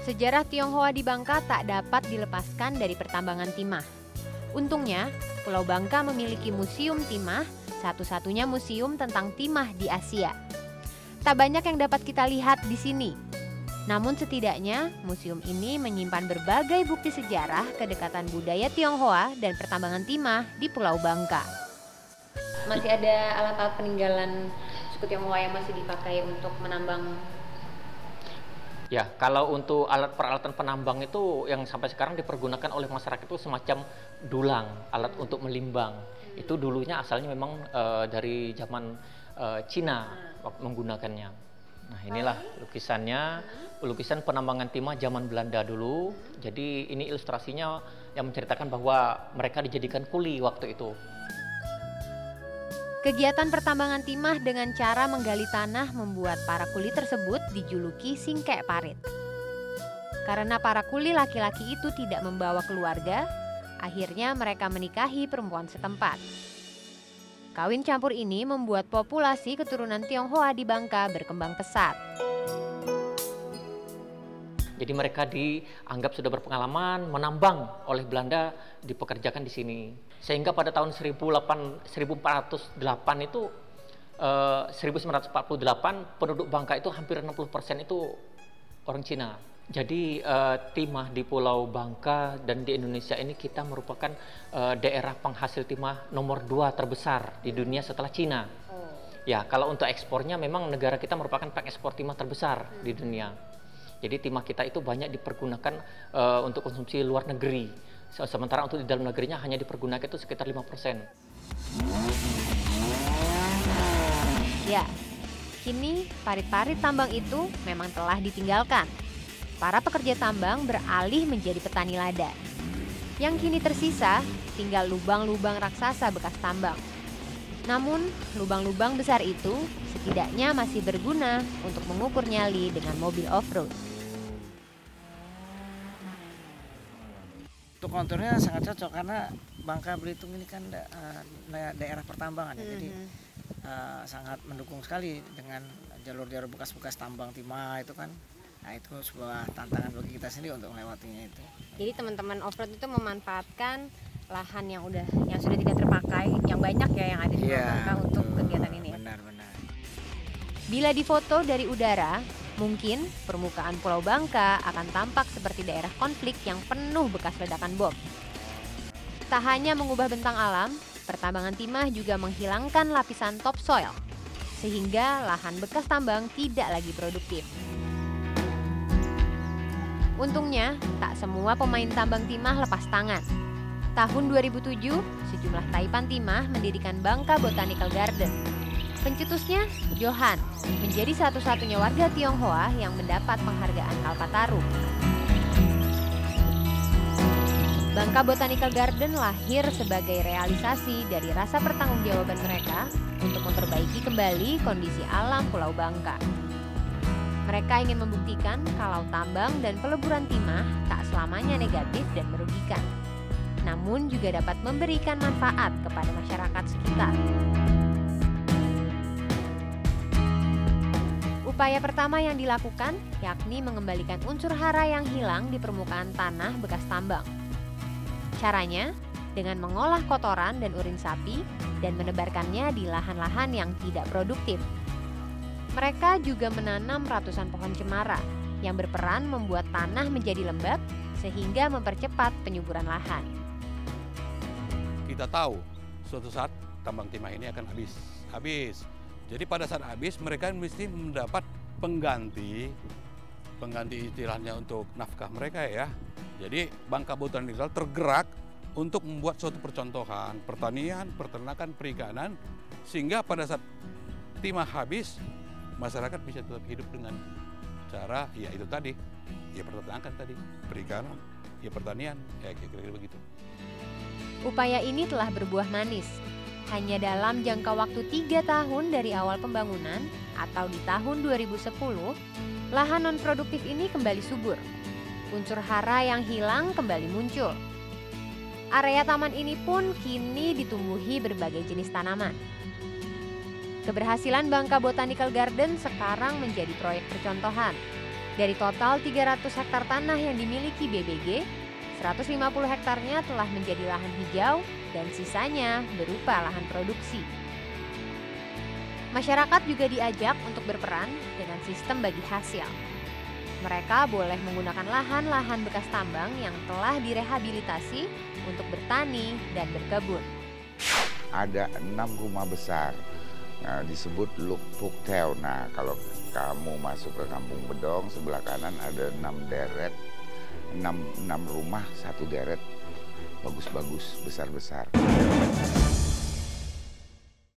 Sejarah Tionghoa di Bangka tak dapat dilepaskan dari pertambangan timah. Untungnya, Pulau Bangka memiliki museum timah, satu-satunya museum tentang timah di Asia. Tak banyak yang dapat kita lihat di sini. Namun setidaknya, museum ini menyimpan berbagai bukti sejarah kedekatan budaya Tionghoa dan pertambangan timah di Pulau Bangka. Masih ada alat-alat peninggalan suku Tionghoa yang masih dipakai untuk menambang. Ya, kalau untuk alat peralatan penambang itu yang sampai sekarang dipergunakan oleh masyarakat itu semacam dulang, alat untuk melimbang. Itu dulunya asalnya memang dari zaman Cina menggunakannya. Nah, inilah lukisannya, lukisan penambangan timah zaman Belanda dulu. Jadi ini ilustrasinya yang menceritakan bahwa mereka dijadikan kuli waktu itu. Kegiatan pertambangan timah dengan cara menggali tanah membuat para kuli tersebut dijuluki singkek parit. Karena para kuli laki-laki itu tidak membawa keluarga, akhirnya mereka menikahi perempuan setempat. Kawin campur ini membuat populasi keturunan Tionghoa di Bangka berkembang pesat. Jadi mereka dianggap sudah berpengalaman menambang oleh Belanda, dipekerjakan di sini. Sehingga pada tahun 1408 itu 1948 penduduk Bangka itu hampir 60% itu orang Cina. Jadi timah di Pulau Bangka dan di Indonesia ini kita merupakan daerah penghasil timah nomor 2 terbesar di dunia setelah Cina. Ya, kalau untuk ekspornya memang negara kita merupakan pengekspor timah terbesar di dunia. Jadi timah kita itu banyak dipergunakan untuk konsumsi luar negeri. Sementara untuk di dalam negerinya hanya dipergunakan itu sekitar 5%. Ya, kini parit-parit tambang itu memang telah ditinggalkan. Para pekerja tambang beralih menjadi petani lada. Yang kini tersisa tinggal lubang-lubang raksasa bekas tambang. Namun, lubang-lubang besar itu setidaknya masih berguna untuk mengukur nyali dengan mobil off-road. Untuk konturnya sangat cocok karena Bangka Belitung ini kan daerah pertambangan ya, jadi sangat mendukung sekali dengan jalur-jalur bekas-bekas tambang timah itu kan. Nah, itu sebuah tantangan bagi kita sendiri untuk melewatinya itu. Jadi teman-teman off-road itu memanfaatkan lahan yang sudah tidak terpakai, yang banyak ya yang ada di Bangka untuk kegiatan ini. Benar-benar. Bila difoto dari udara, mungkin permukaan Pulau Bangka akan tampak seperti daerah konflik yang penuh bekas ledakan bom. Tak hanya mengubah bentang alam, pertambangan timah juga menghilangkan lapisan topsoil, sehingga lahan bekas tambang tidak lagi produktif. Untungnya, tak semua pemain tambang timah lepas tangan. Tahun 2007, sejumlah taipan timah mendirikan Bangka Botanical Garden. Pencetusnya, Johan, menjadi satu-satunya warga Tionghoa yang mendapat penghargaan Kalpataru. Bangka Botanical Garden lahir sebagai realisasi dari rasa pertanggungjawaban mereka untuk memperbaiki kembali kondisi alam Pulau Bangka. Mereka ingin membuktikan kalau tambang dan peleburan timah tak selamanya negatif dan merugikan, namun juga dapat memberikan manfaat kepada masyarakat sekitar. Upaya pertama yang dilakukan yakni mengembalikan unsur hara yang hilang di permukaan tanah bekas tambang. Caranya dengan mengolah kotoran dan urin sapi dan menebarkannya di lahan-lahan yang tidak produktif. Mereka juga menanam ratusan pohon cemara yang berperan membuat tanah menjadi lembab sehingga mempercepat penyuburan lahan. Kita tahu suatu saat tambang timah ini akan habis. Jadi pada saat habis mereka mesti mendapat pengganti istilahnya untuk nafkah mereka ya. Jadi Bangka Botanical tergerak untuk membuat suatu percontohan pertanian, peternakan, perikanan sehingga pada saat timah habis masyarakat bisa tetap hidup dengan cara ya itu tadi, ya peternakan tadi, perikanan, ya pertanian, ya kira-kira begitu. Upaya ini telah berbuah manis. Hanya dalam jangka waktu 3 tahun dari awal pembangunan atau di tahun 2010, lahan non-produktif ini kembali subur. Unsur hara yang hilang kembali muncul. Area taman ini pun kini ditumbuhi berbagai jenis tanaman. Keberhasilan Bangka Botanical Garden sekarang menjadi proyek percontohan. Dari total 300 hektar tanah yang dimiliki BBG, 150 hektarnya telah menjadi lahan hijau dan sisanya berupa lahan produksi. Masyarakat juga diajak untuk berperan dengan sistem bagi hasil. Mereka boleh menggunakan lahan-lahan bekas tambang yang telah direhabilitasi untuk bertani dan berkebun. Ada 6 rumah besar, disebut Luk Puk Teo. Nah, kalau kamu masuk ke Kampung Bedong, sebelah kanan ada 6 deret, 6 rumah, 1 deret, bagus-bagus, besar-besar.